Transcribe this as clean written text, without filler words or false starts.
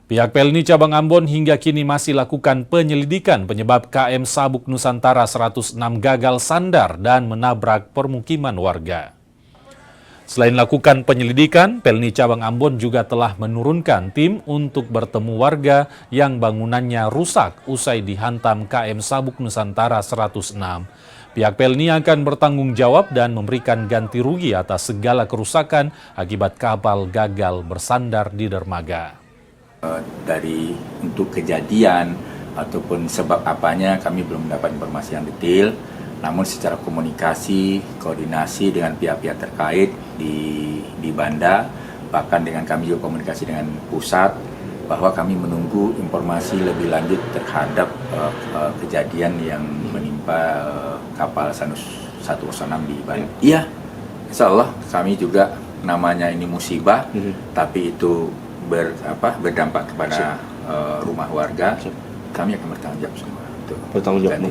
Pihak Pelni Cabang Ambon hingga kini masih lakukan penyelidikan penyebab KM Sabuk Nusantara 106 gagal sandar dan menabrak permukiman warga. Selain lakukan penyelidikan, Pelni Cabang Ambon juga telah menurunkan tim untuk bertemu warga yang bangunannya rusak usai dihantam KM Sabuk Nusantara 106. Pihak Pelni akan bertanggung jawab dan memberikan ganti rugi atas segala kerusakan akibat kapal gagal bersandar di dermaga. Dari untuk kejadian ataupun sebab apanya kami belum mendapat informasi yang detail, namun secara komunikasi, koordinasi dengan pihak-pihak terkait di Banda, bahkan dengan kami juga komunikasi dengan pusat, bahwa kami menunggu informasi lebih lanjut terhadap kejadian yang menimpa kapal Sanus 106 di Banda. Iya, insya Allah kami juga namanya ini musibah, tapi itu berdampak kepada rumah warga, kami akan bertanggung jawab semua. Bertanggung jawab.